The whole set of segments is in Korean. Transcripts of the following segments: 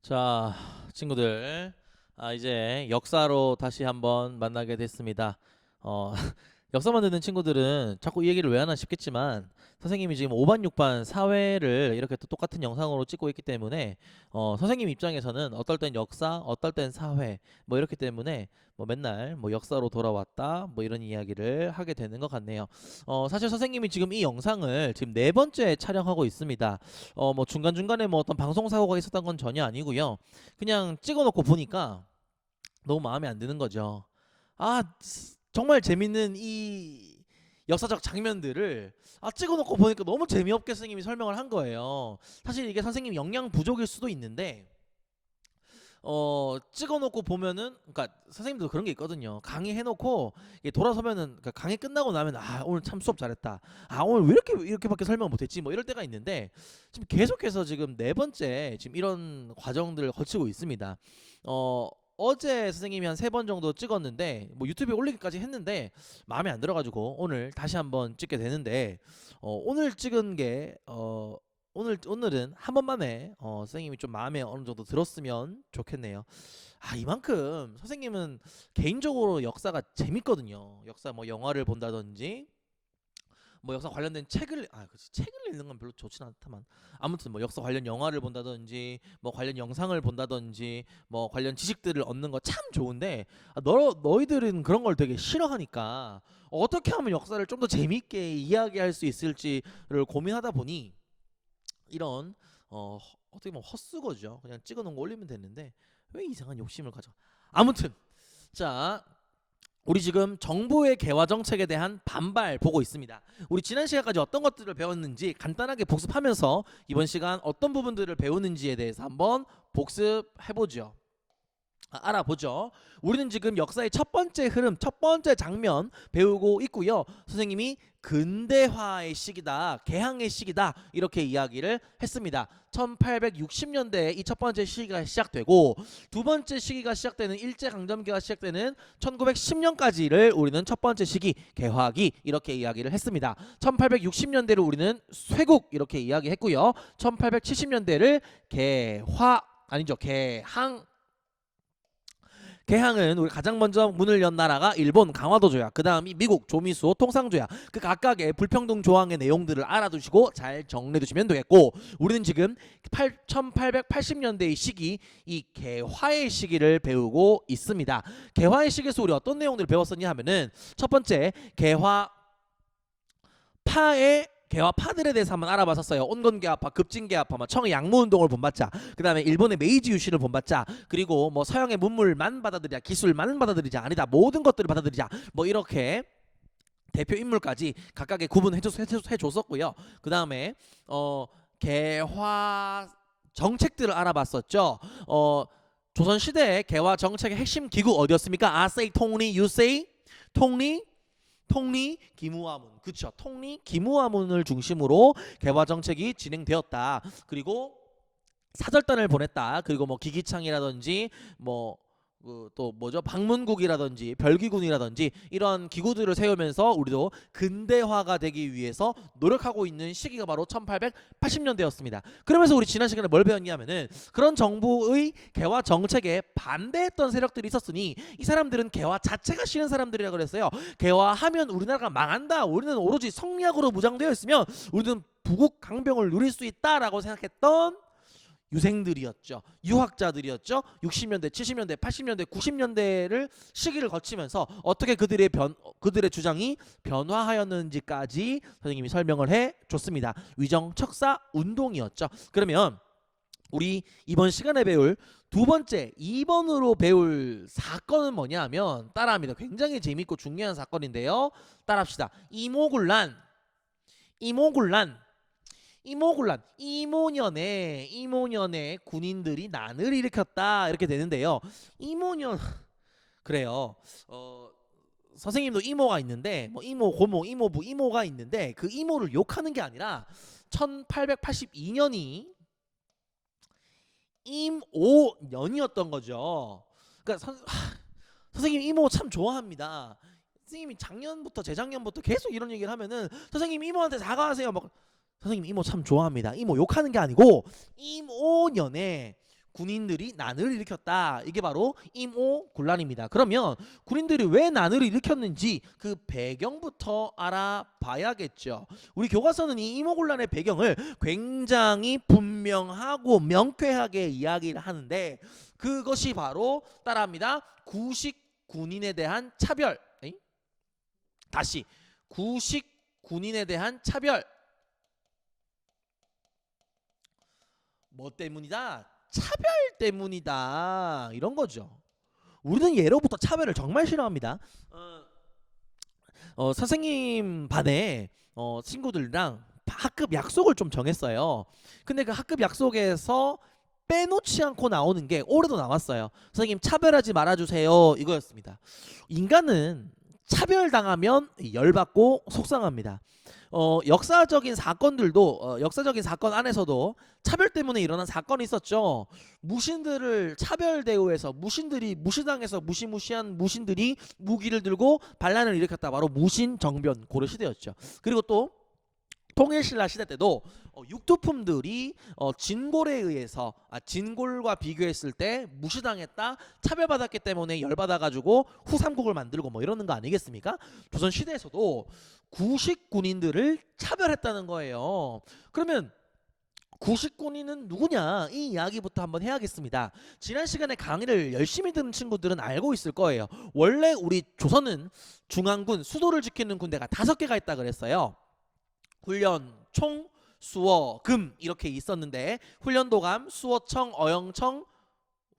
자, 친구들, 이제 역사로 다시 한번 만나게 됐습니다. 어, 역사만 듣는 친구들은 자꾸 이 얘기를 왜 하나 싶겠지만 선생님이 지금 5반, 6반 사회를 이렇게 또 똑같은 영상으로 찍고 있기 때문에 선생님 입장에서는 어떨 땐 역사, 어떨 땐 사회 뭐 이렇기 때문에 뭐 맨날 뭐 역사로 돌아왔다 뭐 이런 이야기를 하게 되는 것 같네요. 사실 선생님이 지금 이 영상을 지금 네 번째 촬영하고 있습니다. 뭐 중간중간에 뭐 어떤 방송 사고가 있었던 건 전혀 아니고요. 그냥 찍어놓고 보니까 너무 마음에 안 드는 거죠. 아, 정말 재밌는 이 역사적 장면들을 찍어놓고 보니까 너무 재미없게 선생님이 설명을 한 거예요. 사실 이게 선생님 역량 부족일 수도 있는데 찍어놓고 보면은, 그러니까 선생님도 그런 게 있거든요. 강의 해놓고 이게 돌아서면은, 그러니까 강의 끝나고 나면 오늘 참 수업 잘했다. 오늘 왜 이렇게밖에 설명 못했지? 뭐 이럴 때가 있는데 지금 계속해서 지금 네 번째 지금 이런 과정들을 거치고 있습니다. 어제 선생님이 한 세 번 정도 찍었는데 뭐 유튜브에 올리기까지 했는데 마음에 안 들어가지고 오늘 다시 한번 찍게 되는데 오늘 찍은 게 오늘은 한 번만에 선생님이 좀 마음에 어느 정도 들었으면 좋겠네요. 이만큼 선생님은 개인적으로 역사가 재밌거든요. 역사 뭐 영화를 본다든지 뭐 역사 관련된 책을 그치, 책을 읽는 건 별로 좋진 않다만 아무튼 뭐 역사 관련 영화를 본다든지 뭐 관련 영상을 본다든지 뭐 관련 지식들을 얻는 거 참 좋은데 너희들은 그런 걸 되게 싫어하니까 어떻게 하면 역사를 좀 더 재밌게 이야기할 수 있을지를 고민하다 보니 이런 어떻게 보면 헛수고죠. 그냥 찍어놓은 거 올리면 되는데 왜 이상한 욕심을 가져? 아무튼 자, 우리 지금 정부의 개화 정책에 대한 반발 보고 있습니다. 우리 지난 시간까지 어떤 것들을 배웠는지 간단하게 복습하면서 이번 시간 어떤 부분들을 배우는지에 대해서 한번 복습해보죠. 알아보죠. 우리는 지금 역사의 첫 번째 흐름, 첫 번째 장면 배우고 있고요. 선생님이 근대화의 시기다, 개항의 시기다 이렇게 이야기를 했습니다. 1860년대에 이 첫 번째 시기가 시작되고 두 번째 시기가 시작되는 일제강점기가 시작되는 1910년까지를 우리는 첫 번째 시기, 개화기 이렇게 이야기를 했습니다. 1860년대를 우리는 쇄국 이렇게 이야기했고요. 1870년대를 개항은 우리 가장 먼저 문을 연 나라가 일본 강화도 조약, 그 다음이 미국 조미수 통상 조약, 그 각각의 불평등 조항의 내용들을 알아두시고 잘 정리해 두시면 되겠고, 우리는 지금 1880년대의 시기, 이 개화의 시기를 배우고 있습니다. 개화의 시기에서 우리 어떤 내용들을 배웠었냐 하면은 첫 번째, 개화파들에 대해서 한번 알아봤었어요. 온건개화파, 급진개화파, 청의 양무운동을 본받자, 그 다음에 일본의 메이지 유신을 본받자, 그리고 뭐 서양의 문물만 받아들이자, 기술만 받아들이자, 아니다 모든 것들을 받아들이자, 뭐 이렇게 대표 인물까지 각각의 구분해줬었고요. 그 다음에 개화 정책들을 알아봤었죠. 조선시대의 개화 정책의 핵심 기구 어디였습니까? say 통리, you say 통리 기무화문, 그쵸? 통리 기무화문을 중심으로 개화 정책이 진행되었다. 그리고 사절단을 보냈다. 그리고 뭐 기기창이라든지 뭐 또 뭐죠? 방문국이라든지 별기군이라든지 이런 기구들을 세우면서 우리도 근대화가 되기 위해서 노력하고 있는 시기가 바로 1880년대였습니다. 그러면서 우리 지난 시간에 뭘 배웠냐면은 그런 정부의 개화 정책에 반대했던 세력들이 있었으니 이 사람들은 개화 자체가 싫은 사람들이라 그랬어요. 개화하면 우리나라가 망한다. 우리는 오로지 성리학으로 무장되어 있으면 우리는 부국 강병을 누릴 수 있다라고 생각했던 유생들이었죠. 유학자들이었죠. 60년대, 70년대, 80년대, 90년대를 시기를 거치면서 어떻게 그들의 주장이 변화하였는지까지 선생님이 설명을 해줬습니다. 위정척사 운동이었죠. 그러면 우리 이번 시간에 배울 두 번째 2번으로 배울 사건은 뭐냐 하면 따라합니다. 굉장히 재밌고 중요한 사건인데요. 따라합시다. 이모년에 군인들이 난을 일으켰다 이렇게 되는데요. 이모년 그래요. 선생님도 이모가 있는데 뭐 이모, 고모, 이모부, 이모가 있는데 그 이모를 욕하는 게 아니라 1882년이 임오년이었던 거죠. 그러니까 선생님 이모 참 좋아합니다. 선생님이 작년부터 재작년부터 계속 이런 얘기를 하면은 선생님 이모한테 사과하세요. 막 선생님 이모 참 좋아합니다. 이모 욕하는 게 아니고 임오년에 군인들이 난을 일으켰다. 이게 바로 임오군란입니다. 그러면 군인들이 왜 난을 일으켰는지 그 배경부터 알아봐야겠죠. 우리 교과서는 이 임오군란의 배경을 굉장히 분명하고 명쾌하게 이야기를 하는데 그것이 바로 따라합니다. 구식 군인에 대한 차별. 다시 구식 군인에 대한 차별. 뭐 때문이다? 차별 때문이다. 이런 거죠. 우리는 예로부터 차별을 정말 싫어합니다. 선생님 반에 친구들이랑 학급 약속을 좀 정했어요. 근데 그 학급 약속에서 빼놓지 않고 나오는 게 올해도 나왔어요. 선생님 차별하지 말아주세요. 이거였습니다. 인간은 차별당하면 열받고 속상합니다. 역사적인 사건들도 역사적인 사건 안에서도 차별 때문에 일어난 사건이 있었죠. 무신들을 차별 대우해서 무신들이 무시당해서 무시무시한 무신들이 무기를 들고 반란을 일으켰다. 바로 무신정변 고려 시대였죠. 그리고 또 통일신라 시대 때도 육두품들이 진골에 의해서 진골과 비교했을 때 무시당했다, 차별받았기 때문에 열받아가지고 후삼국을 만들고 뭐 이러는 거 아니겠습니까? 조선 시대에서도 구식 군인들을 차별했다는 거예요. 그러면 구식 군인은 누구냐? 이 이야기부터 한번 해야겠습니다. 지난 시간에 강의를 열심히 듣는 친구들은 알고 있을 거예요. 원래 우리 조선은 중앙군, 수도를 지키는 군대가 5개가 있다 그랬어요. 훈련, 총, 수어, 금 이렇게 있었는데 훈련도감, 수어청, 어영청,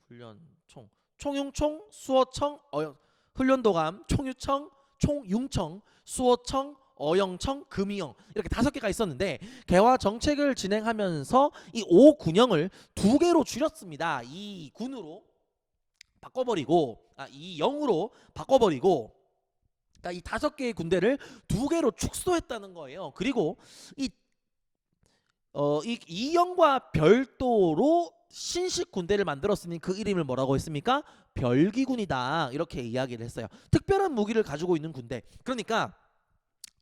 훈련, 총, 총융총, 수어청, 어영, 훈련도감, 총유청, 총융청, 수어청, 어영청, 금이영 이렇게 5개가 있었는데 개화 정책을 진행하면서 이 5군영을 2개로 줄였습니다. 이 군으로 바꿔버리고 이 영으로 바꿔버리고 그러니까 이 5개의 군대를 2개로 축소했다는 거예요. 그리고 이 이영과 별도로 신식 군대를 만들었으니 그 이름을 뭐라고 했습니까? 별기군이다. 이렇게 이야기를 했어요. 특별한 무기를 가지고 있는 군대. 그러니까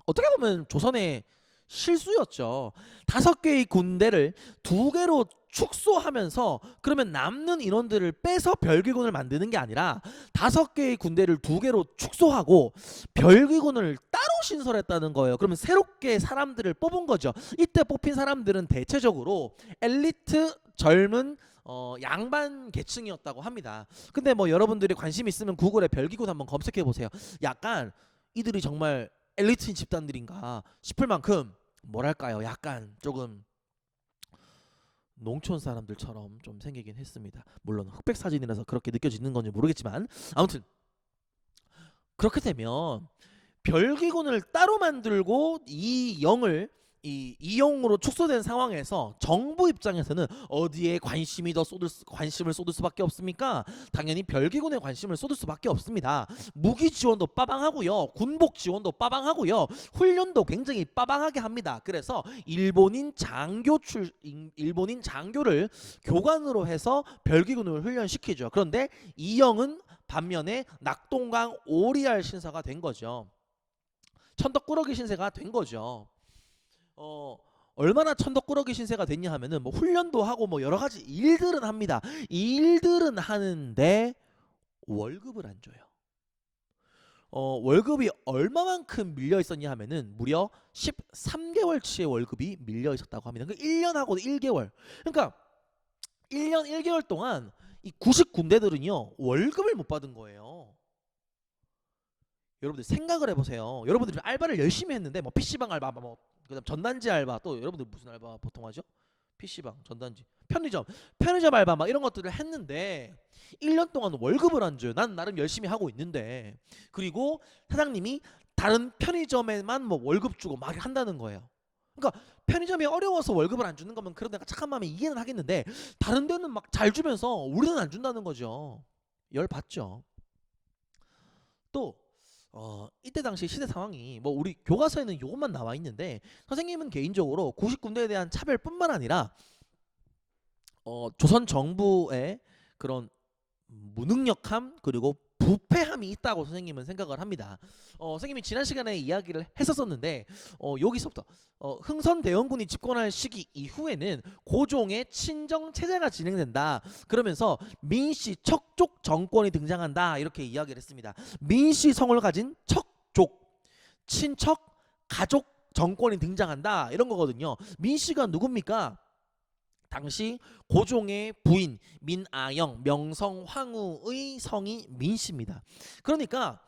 어떻게 보면 조선의 실수였죠. 5개의 군대를 2개로 축소하면서 그러면 남는 인원들을 빼서 별기군을 만드는 게 아니라 5개의 군대를 2개로 축소하고 별기군을 따로 신설했다는 거예요. 그러면 새롭게 사람들을 뽑은 거죠. 이때 뽑힌 사람들은 대체적으로 엘리트 젊은 양반 계층이었다고 합니다. 근데 뭐 여러분들이 관심 있으면 구글에 별기군 한번 검색해 보세요. 약간 이들이 정말 엘리트인 집단들인가 싶을 만큼 뭐랄까요, 약간 조금 농촌 사람들처럼 좀 생기긴 했습니다. 물론 흑백 사진이라서 그렇게 느껴지는 건지 모르겠지만 아무튼 그렇게 되면 별기군을 따로 만들고 이 영을 이영으로 축소된 상황에서 정부 입장에서는 어디에 관심을 쏟을 수밖에 없습니까? 당연히 별기군에 관심을 쏟을 수밖에 없습니다. 무기 지원도 빠방하고요, 군복 지원도 빠방하고요, 훈련도 굉장히 빠방하게 합니다. 그래서 일본인 장교를 교관으로 해서 별기군을 훈련시키죠. 그런데 이영은 반면에 낙동강 오리알 신사가 된 거죠. 천덕꾸러기 신세가 된 거죠. 얼마나 천덕꾸러기 신세가 됐냐 하면은 뭐 훈련도 하고 뭐 여러 가지 일들은 합니다. 일들은 하는데 월급을 안 줘요. 월급이 얼마만큼 밀려 있었냐 하면은 무려 13개월치의 월급이 밀려 있었다고 합니다. 그 1년하고 1개월. 그러니까 1년 1개월 동안 이 구식 군대들은요 월급을 못 받은 거예요. 여러분들 생각을 해보세요. 여러분들이 알바를 열심히 했는데 뭐 PC방 알바, 뭐 그다음 전단지 알바, 또 여러분들 무슨 알바 보통 하죠? PC방, 전단지, 편의점 알바 막 이런 것들을 했는데 1년 동안 월급을 안 줘요. 난 나름 열심히 하고 있는데. 그리고 사장님이 다른 편의점에만 뭐 월급 주고 막 한다는 거예요. 그러니까 편의점이 어려워서 월급을 안 주는 거면 그런 데가 착한 마음에 이해는 하겠는데 다른 데는 막 잘 주면서 우리는 안 준다는 거죠. 열 받죠. 또 이때 당시 시대 상황이 뭐 우리 교과서에는 요것만 나와 있는데 선생님은 개인적으로 구식 군대에 대한 차별뿐만 아니라 조선 정부의 그런 무능력함 그리고 부패함이 있다고 선생님은 생각을 합니다. 선생님이 지난 시간에 이야기를 했었었는데 여기서부터 흥선대원군이 집권할 시기 이후에는 고종의 친정 체제가 진행된다. 그러면서 민씨 척족 정권이 등장한다. 이렇게 이야기를 했습니다. 민씨 성을 가진 척족, 친척, 가족 정권이 등장한다. 이런 거거든요. 민씨가 누굽니까? 당시 고종의 부인 민아영, 명성황후의 성이 민씨입니다. 그러니까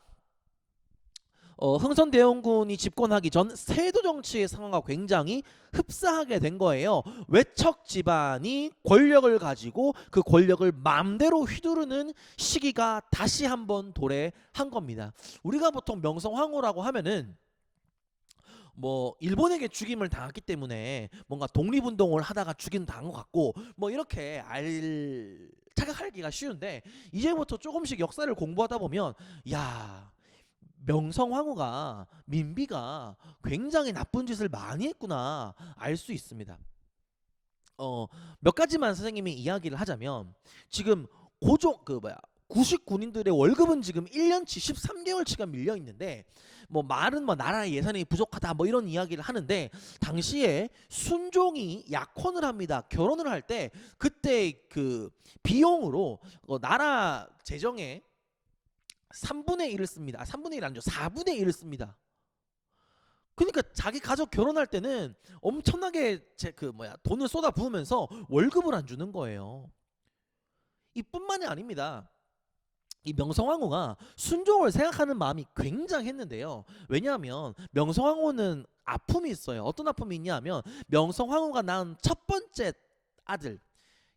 흥선대원군이 집권하기 전 세도 정치의 상황과 굉장히 흡사하게 된 거예요. 외척 집안이 권력을 가지고 그 권력을 마음대로 휘두르는 시기가 다시 한번 도래한 겁니다. 우리가 보통 명성황후라고 하면은 뭐 일본에게 죽임을 당했기 때문에 뭔가 독립운동을 하다가 죽임 당한 것 같고 뭐 이렇게 착각하기가 쉬운데, 이제부터 조금씩 역사를 공부하다 보면 야, 명성황후가 민비가 굉장히 나쁜 짓을 많이 했구나 알 수 있습니다. 몇 가지만 선생님이 이야기를 하자면, 지금 고종 구식 군인들의 월급은 지금 1년치 13개월치가 밀려 있는데, 뭐 말은 뭐 나라의 예산이 부족하다 뭐 이런 이야기를 하는데, 당시에 순종이 약혼을 합니다. 결혼을 할 때 그때 그 비용으로 나라 재정에 3분의 1을 씁니다. 3분의 1 아니죠. 4분의 1을 씁니다. 그러니까 자기 가족 결혼할 때는 엄청나게 돈을 쏟아 부으면서 월급을 안 주는 거예요. 이뿐만이 아닙니다. 이 명성황후가 순종을 생각하는 마음이 굉장했는데요. 왜냐하면 명성황후는 아픔이 있어요. 어떤 아픔이 있냐면, 명성황후가 낳은 첫 번째 아들,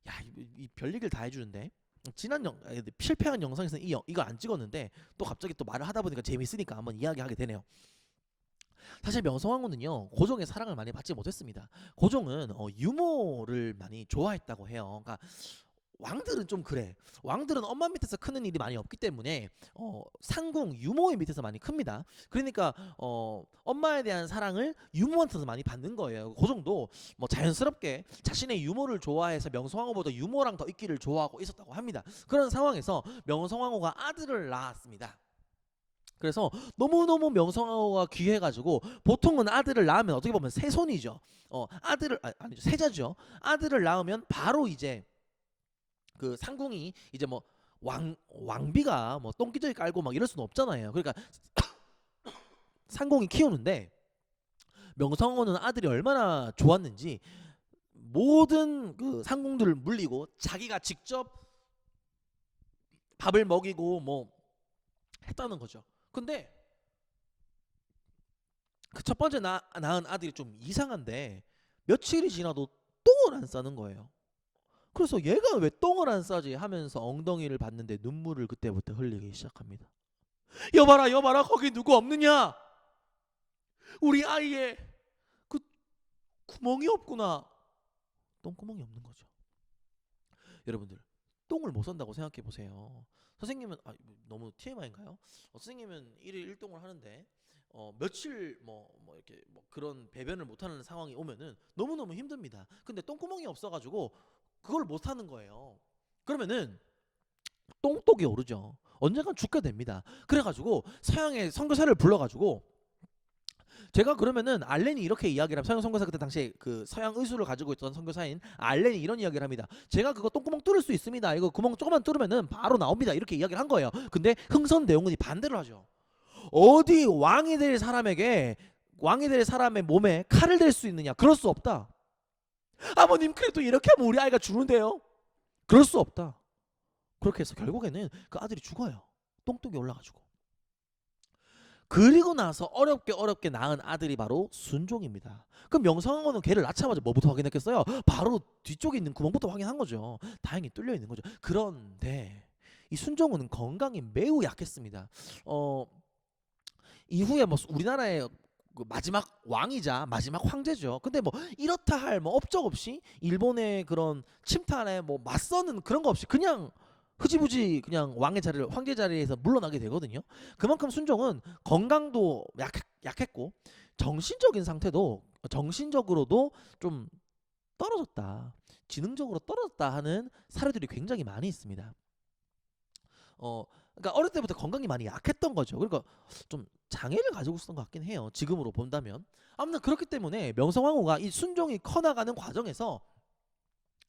야, 이 별얘기를 다 해주는데, 실패한 영상에서는 이거 안 찍었는데 또 갑자기 또 말을 하다 보니까 재밌으니까 한번 이야기하게 되네요. 사실 명성황후는요, 고종의 사랑을 많이 받지 못했습니다. 고종은 유모를 많이 좋아했다고 해요. 그러니까 왕들은 좀 그래. 왕들은 엄마 밑에서 크는 일이 많이 없기 때문에 상궁 유모의 밑에서 많이 큽니다. 그러니까 엄마에 대한 사랑을 유모한테서 많이 받는 거예요. 고종도 뭐 자연스럽게 자신의 유모를 좋아해서 명성황후보다 유모랑 더 있기를 좋아하고 있었다고 합니다. 그런 상황에서 명성황후가 아들을 낳았습니다. 그래서 너무너무 명성황후가 귀해가지고, 보통은 아들을 낳으면 어떻게 보면 세손이죠. 아니죠, 세자죠. 아들을 낳으면 바로 이제 그 상궁이 이제 뭐 왕비가 뭐 똥기저귀 깔고 막 이럴 수는 없잖아요. 그러니까 상궁이 키우는데, 명성황후는 아들이 얼마나 좋았는지 모든 그 상궁들을 물리고 자기가 직접 밥을 먹이고 뭐 했다는 거죠. 근데 그 첫 번째 낳은 아들이 좀 이상한데, 며칠이 지나도 똥을 안 싸는 거예요. 그래서 얘가 왜 똥을 안 싸지 하면서 엉덩이를 봤는데 눈물을 그때부터 흘리기 시작합니다. 여봐라 여봐라, 거기 누구 없느냐? 우리 아이의 그 구멍이 없구나. 똥구멍이 없는 거죠. 여러분들, 똥을 못 산다고 생각해 보세요. 선생님은 너무 TMI인가요? 선생님은 일일 일동을 하는데 며칠 이렇게 그런 배변을 못하는 상황이 오면은 너무너무 힘듭니다. 근데 똥구멍이 없어가지고 그걸 못하는 거예요. 그러면은 똥독이 오르죠. 언젠간 죽게 됩니다. 그래가지고 서양의 선교사를 불러가지고, 제가 그러면은 알렌이 이렇게 이야기를 합니다. 서양 선교사, 그때 당시에 그 서양 의술을 가지고 있던 선교사인 알렌이 이런 이야기를 합니다. 제가 그거 똥구멍 뚫을 수 있습니다. 이거 구멍 조금만 뚫으면은 바로 나옵니다. 이렇게 이야기를 한 거예요. 근데 흥선대원군이 반대를 하죠. 어디 왕이 될 사람의 몸에 칼을 댈 수 있느냐? 그럴 수 없다. 아버님, 그래도 이렇게 하면 우리 아이가 죽는데요? 그럴 수 없다. 그렇게 해서 결국에는 그 아들이 죽어요. 똥독이 올라가지고. 그리고 나서 어렵게 낳은 아들이 바로 순종입니다. 그럼 명성황후는 걔를 낳자마자 뭐부터 확인했겠어요? 바로 뒤쪽에 있는 구멍부터 확인한 거죠. 다행히 뚫려 있는 거죠. 그런데 이 순종은 건강이 매우 약했습니다. 이후에 뭐 우리나라의 그 마지막 왕이자 마지막 황제죠. 근데 뭐 이렇다 할 뭐 업적 없이 일본의 그런 침탈에 뭐 맞서는 그런 거 없이 그냥 흐지부지 그냥 황제 자리에서 물러나게 되거든요. 그만큼 순종은 건강도 약했고 정신적으로도 좀 떨어졌다, 지능적으로 떨어졌다 하는 사례들이 굉장히 많이 있습니다. 그러니까 어릴 때부터 건강이 많이 약했던 거죠. 그러니까 좀 장애를 가지고 있었던 것 같긴 해요. 지금으로 본다면. 아무튼 그렇기 때문에 명성황후가 이 순종이 커나가는 과정에서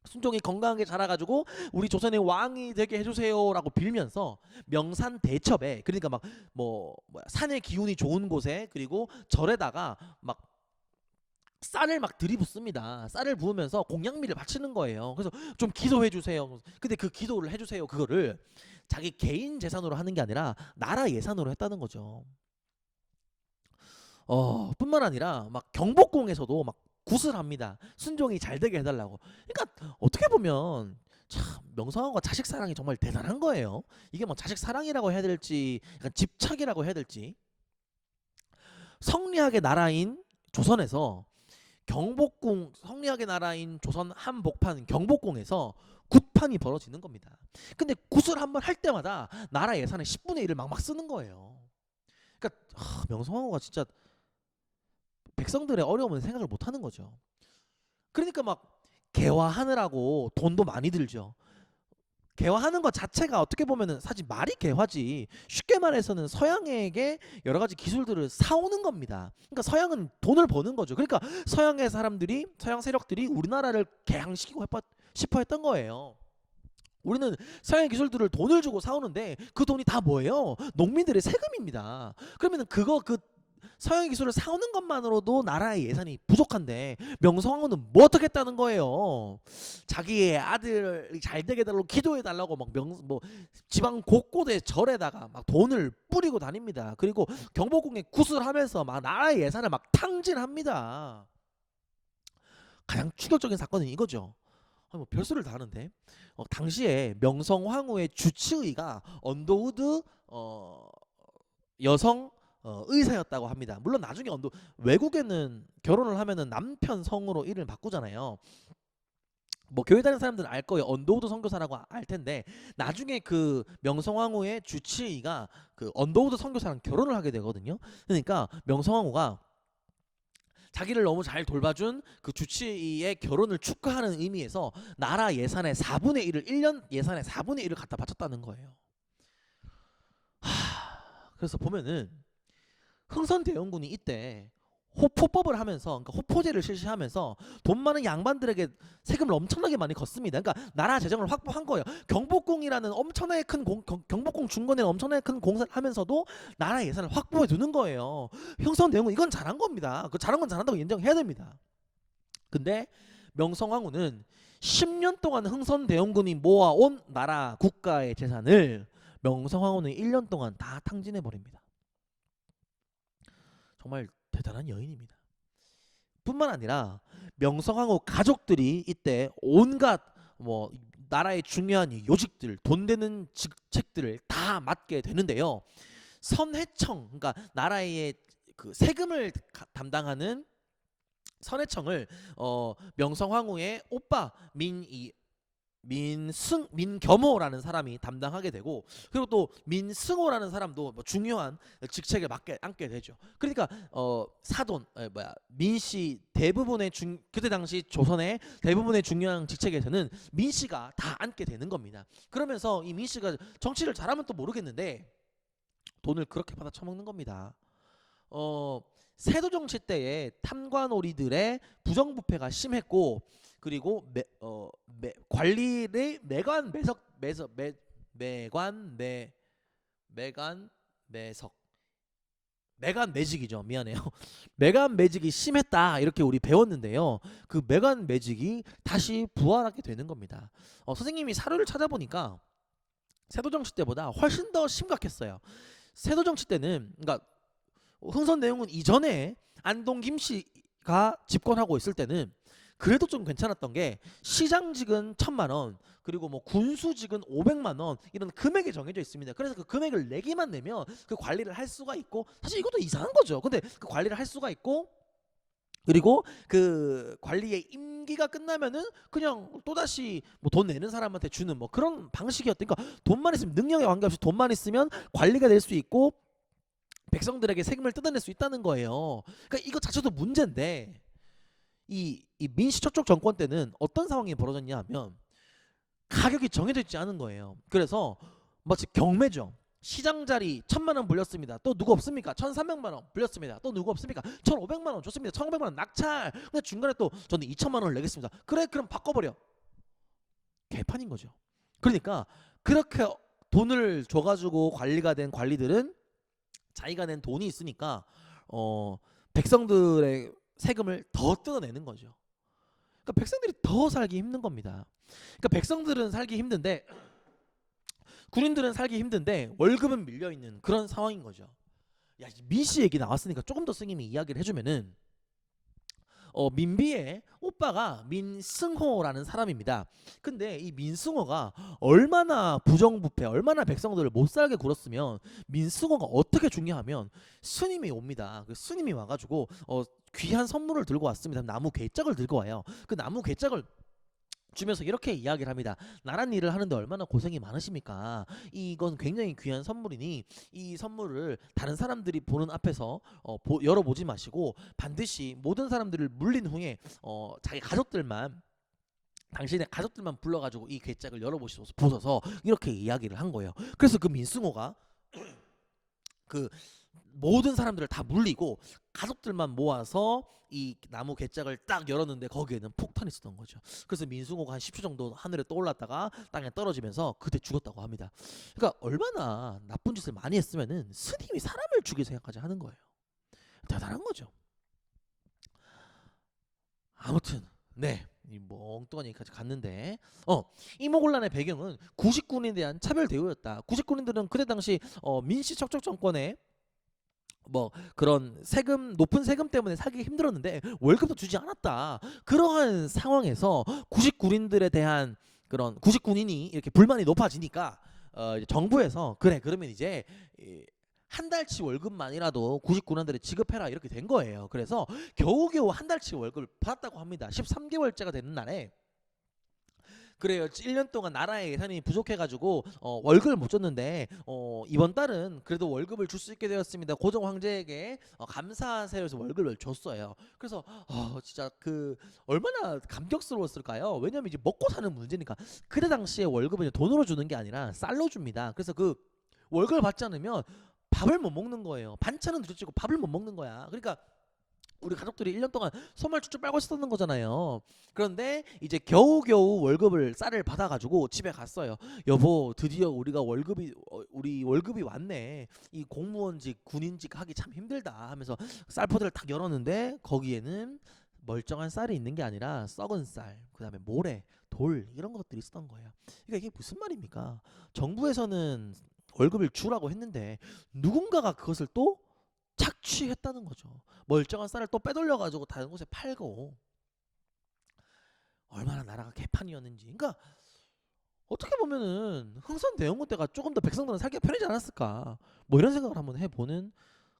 순종이 건강하게 자라가지고 우리 조선의 왕이 되게 해주세요라고 빌면서 명산 대첩에, 그러니까 막 뭐 뭐야 산의 기운이 좋은 곳에, 그리고 절에다가 막 쌀을 막 들이붓습니다. 쌀을 부으면서 공양미를 바치는 거예요. 그래서 좀 기도해 주세요. 근데 그 기도를 해주세요, 그거를 자기 개인 재산으로 하는 게 아니라 나라 예산으로 했다는 거죠. 뿐만 아니라 막 경복궁에서도 막 굿을 합니다. 순종이 잘 되게 해달라고. 그러니까 어떻게 보면 참 명성황후가 자식 사랑이 정말 대단한 거예요. 이게 뭐 자식 사랑이라고 해야 될지 약간 집착이라고 해야 될지. 성리학의 나라인 조선에서 경복궁, 성리학의 나라인 조선 한복판 경복궁에서 굿판이 벌어지는 겁니다. 근데 굿을 한번 할 때마다 나라 예산의 10분의 1을 막막 쓰는 거예요. 그러니까 명성황후가 진짜 백성들의 어려움은 생각을 못 하는 거죠. 그러니까 막 개화하느라고 돈도 많이 들죠. 개화하는 것 자체가 어떻게 보면은 사실 말이 개화지, 쉽게 말해서는 서양에게 여러 가지 기술들을 사오는 겁니다. 그러니까 서양은 돈을 버는 거죠. 그러니까 서양의 사람들이, 서양 세력들이 우리나라를 개항시키고 싶어 했던 거예요. 우리는 서양 기술들을 돈을 주고 사오는데 그 돈이 다 뭐예요? 농민들의 세금입니다. 그러면은 그 서양 기술을 사오는 것만으로도 나라의 예산이 부족한데 명성황후는 뭐 어떻게 했다는 거예요? 자기의 아들이 잘 되게 해달라고 기도해 달라고 막 뭐 지방 곳곳에 절에다가 막 돈을 뿌리고 다닙니다. 그리고 경복궁에 굿을 하면서 막 나라의 예산을 막 탕진합니다. 가장 충격적인 사건은 이거죠. 뭐 별수를 다 하는데 당시에 명성황후의 주치의가 언더우드 여성 의사였다고 합니다. 물론 나중에 외국에는 결혼을 하면은 남편 성으로 이름을 바꾸잖아요. 뭐 교회 다니는 사람들은 알 거예요. 언더우드 선교사라고 알 텐데 나중에 그 명성황후의 주치의가 그 언더우드 선교사랑 결혼을 하게 되거든요. 그러니까 명성황후가 자기를 너무 잘 돌봐준 그 주치의의 결혼을 축하하는 의미에서 나라 예산의 4분의 1을 1년 예산의 4분의 1을 갖다 바쳤다는 거예요. 그래서 보면은 흥선대원군이 이때 호포법을 하면서, 그러니까 호포제를 실시하면서 돈 많은 양반들에게 세금을 엄청나게 많이 걷습니다. 그러니까 나라 재정을 확보한 거예요. 경복궁이라는 엄청나게 큰 경복궁 중건에 엄청나게 큰 공사를 하면서도 나라 예산을 확보해 두는 거예요. 흥선대원군 이건 잘한 겁니다. 그 잘한 건 잘한다고 인정해야 됩니다. 근데 명성황후는 10년 동안 흥선대원군이 모아온 나라 국가의 재산을 명성황후는 1년 동안 다 탕진해 버립니다. 정말 대단한 여인입니다. 뿐만 아니라 명성황후 가족들이 이때 온갖 뭐 나라의 중요한 요직들, 돈 되는 직책들을 다 맡게 되는데요. 선해청, 그러니까 나라의 그 세금을 담당하는 선해청을 명성황후의 오빠 민겸호라는 사람이 담당하게 되고, 그리고 또 민승호라는 사람도 뭐 중요한 직책을 안게 되죠. 그러니까 사돈 민씨 대부분의 그때 당시 조선의 대부분의 중요한 직책에서는 민씨가 다 앉게 되는 겁니다. 그러면서 이 민씨가 정치를 잘하면 또 모르겠는데 돈을 그렇게 받아 처먹는 겁니다. 세도정치 때에 탐관오리들의 부정부패가 심했고, 그리고 관리의 매관 매직이죠. 미안해요. 매관 매직이 심했다 이렇게 우리 배웠는데요. 그 매관 매직이 다시 부활하게 되는 겁니다. 선생님이 사료를 찾아보니까 세도정치 때보다 훨씬 더 심각했어요. 세도정치 때는, 그러니까 흥선대원군 이전에 안동 김씨가 집권하고 있을 때는 그래도 좀 괜찮았던 게 시장직은 1,000만 원, 그리고 뭐 군수직은 500만 원 이런 금액이 정해져 있습니다. 그래서 그 금액을 내기만 내면 그 관리를 할 수가 있고, 사실 이것도 이상한 거죠. 근데 그 관리를 할 수가 있고, 그리고 그 관리의 임기가 끝나면은 그냥 또다시 뭐 돈 내는 사람한테 주는 뭐 그런 방식이었으니까, 돈만 있으면, 능력에 관계없이 돈만 있으면 관리가 될 수 있고 백성들에게 세금을 뜯어낼 수 있다는 거예요. 그러니까 이거 자체도 문제인데, 이 민씨 저쪽 정권 때는 어떤 상황이 벌어졌냐 하면 가격이 정해져 있지 않은 거예요. 그래서 마치 경매죠. 시장 자리 1,000만 원 불렸습니다. 또 누구 없습니까? 1,300만 원 불렸습니다. 또 누구 없습니까? 1,500만 원 좋습니다. 1,500만 원 낙찰. 근데 중간에 또 저는 2천만 원을 내겠습니다. 그래 그럼 바꿔버려. 개판인 거죠. 그러니까 그렇게 돈을 줘가지고 관리가 된 관리들은 자기가 낸 돈이 있으니까 백성들의 세금을 더 뜯어내는 거죠. 그러니까 백성들이 더 살기 힘든 겁니다. 그러니까 백성들은 살기 힘든데 군인들은 살기 힘든데 월급은 밀려 있는 그런 상황인 거죠. 야, 민씨 얘기 나왔으니까 조금 더 스님이 이야기를 해주면은 민비의 오빠가 민승호라는 사람입니다. 근데 이 민승호가 얼마나 부정부패, 얼마나 백성들을 못 살게 굴었으면 민승호가 어떻게 중요하면 스님이 옵니다. 그 스님이 와가지고 귀한 선물을 들고 왔습니다. 나무 괴짝을 들고 와요. 그 나무 괴짝을 주면서 이렇게 이야기를 합니다. 나란 일을 하는데 얼마나 고생이 많으십니까? 이건 굉장히 귀한 선물이니 이 선물을 다른 사람들이 보는 앞에서 열어보지 마시고 반드시 모든 사람들을 물린 후에 자기 가족들만 당신의 가족들만 불러가지고 이 괴짝을 열어보셔서 이렇게 이야기를 한 거예요. 그래서 그 민승호가 그 모든 사람들을 다 물리고 가족들만 모아서 이 나무 괴짝을 딱 열었는데 거기에는 폭탄이 있었던 거죠. 그래서 민승호가 한 10초 정도 하늘에 떠올랐다가 땅에 떨어지면서 그때 죽었다고 합니다. 그러니까 얼마나 나쁜 짓을 많이 했으면은 스님이 사람을 죽일 생각까지 하는 거예요. 대단한 거죠. 아무튼 네. 이 엉뚱한 얘기까지 갔는데 이모곤란의 배경은 99인에 대한 차별 대우였다. 99인들은 그때 당시 민씨 척척 정권에 뭐 그런 세금 높은 세금 때문에 살기 힘들었는데 월급도 주지 않았다. 그러한 상황에서 99인들에 대한 그런 99인이 이렇게 불만이 높아지니까 이제 정부에서 그래 그러면 이제 한 달치 월급만이라도 99인들에 지급해라 이렇게 된 거예요. 그래서 겨우겨우 한 달치 월급을 받았다고 합니다. 13개월째가 되는 날에. 그래요. 1년 동안 나라의 예산이 부족해가지고 월급을 못 줬는데 이번 달은 그래도 월급을 줄 수 있게 되었습니다. 고종 황제에게 감사하세요 해서 월급을 줬어요. 그래서 진짜 그 얼마나 감격스러웠을까요? 왜냐면 이제 먹고 사는 문제니까. 그때 당시에 월급은 돈으로 주는 게 아니라 쌀로 줍니다. 그래서 그 월급을 받지 않으면 밥을 못 먹는 거예요. 반찬은 둘째치고 밥을 못 먹는 거야. 그러니까 우리 가족들이 1년 동안 손말 쭉쭉 빨고 있었던 거잖아요. 그런데 이제 겨우겨우 월급을 쌀을 받아가지고 집에 갔어요. 여보, 드디어 우리 월급이 왔네. 이 공무원직, 군인직 하기 참 힘들다 하면서 쌀포대를 딱 열었는데 거기에는 멀쩡한 쌀이 있는 게 아니라 썩은 쌀, 그다음에 모래, 돌 이런 것들이 있었던 거예요. 그러니까 이게 무슨 말입니까? 정부에서는 월급을 주라고 했는데 누군가가 그것을 또 착취했다는 거죠. 멀쩡한 쌀을 또 빼돌려가지고 다른 곳에 팔고. 얼마나 나라가 개판이었는지. 그러니까 어떻게 보면은 흥선대원군 때가 조금 더 백성들은 살기가 편하지 않았을까, 뭐 이런 생각을 한번 해보는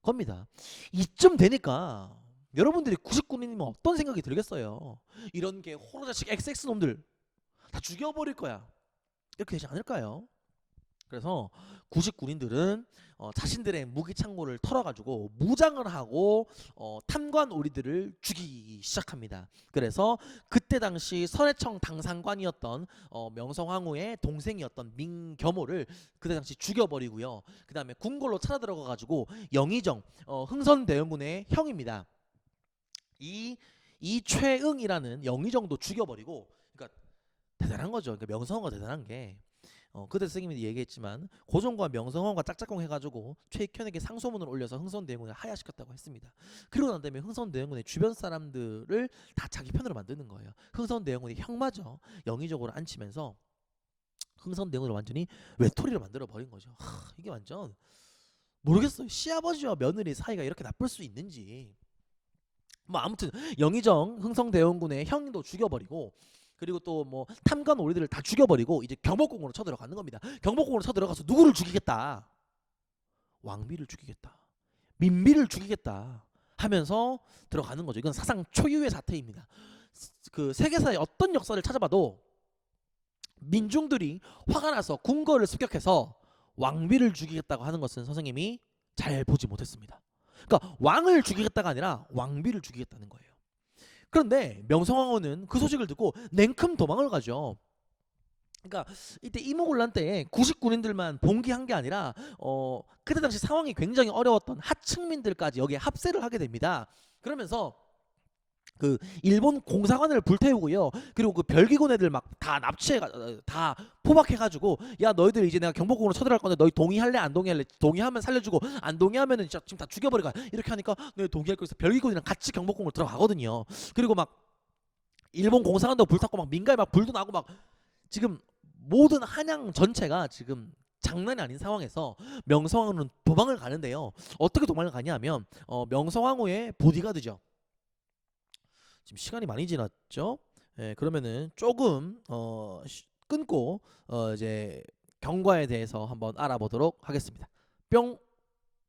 겁니다. 이쯤 되니까 여러분들이 99년이면 어떤 생각이 들겠어요? 이런 게 호로자식 XX 놈들 다 죽여버릴 거야, 이렇게 되지 않을까요? 그래서 99인들은 자신들의 무기 창고를 털어가지고 무장을 하고 탐관 오리들을 죽이기 시작합니다. 그래서 그때 당시 선해청 당상관이었던 명성황후의 동생이었던 민겸호를 그때 당시 죽여버리고요. 그 다음에 궁궐로 찾아들어가가지고 영의정, 흥선대원군의 형입니다. 이 최응이라는 영의정도 죽여버리고. 그러니까 대단한 거죠. 그러니까 명성황후가 대단한 게, 그때 스님이 얘기했지만 고종과 명성황후가 짝짝꿍 해가지고 최익현에게 상소문을 올려서 흥선대원군을 하야시켰다고 했습니다. 그리고 난 다음에 흥선대원군의 주변 사람들을 다 자기 편으로 만드는 거예요. 흥선대원군이 형마저 영의적으로 앉히면서 흥선대원군을 완전히 외톨이로 만들어 버린 거죠. 이게 완전 모르겠어요. 시아버지와 며느리 사이가 이렇게 나쁠 수 있는지. 뭐 아무튼 영의정 흥선대원군의 형도 죽여버리고, 그리고 또 뭐 탐관 오리들을 다 죽여버리고 이제 경복궁으로 쳐들어가는 겁니다. 경복궁으로 쳐들어가서 누구를 죽이겠다? 왕비를 죽이겠다, 민비를 죽이겠다 하면서 들어가는 거죠. 이건 사상 초유의 사태입니다. 그 세계사의 어떤 역사를 찾아봐도 민중들이 화가 나서 궁궐을 습격해서 왕비를 죽이겠다고 하는 것은 선생님이 잘 보지 못했습니다. 그러니까 왕을 죽이겠다가 아니라 왕비를 죽이겠다는 거예요. 그런데 명성황후는 그 소식을 듣고 냉큼 도망을 가죠. 그러니까 이때 이모군란 때 99인들만 봉기한 게 아니라 그때 당시 상황이 굉장히 어려웠던 하층민들까지 여기에 합세를 하게 됩니다. 그러면서 그 일본 공사관을 불태우고요. 그리고 그 별기군 애들 막 다 다 포박해가지고 야 너희들 이제 내가 경복궁으로 쳐들어갈 건데 너희 동의할래 안 동의할래? 동의하면 살려주고 안 동의하면은 진짜 지금 다 죽여버리가 이렇게 하니까 네 동의할 거 있어. 별기군이랑 같이 경복궁으로 들어가거든요. 그리고 막 일본 공사관도 불탔고 막 민가에 막 불도 나고 막 지금 모든 한양 전체가 지금 장난이 아닌 상황에서 명성황후는 도망을 가는데요. 어떻게 도망을 가냐면 명성황후의 보디가드죠. 지금 시간이 많이 지났죠. 예, 그러면은 조금 끊고 이제 경과에 대해서 한번 알아보도록 하겠습니다. 뿅.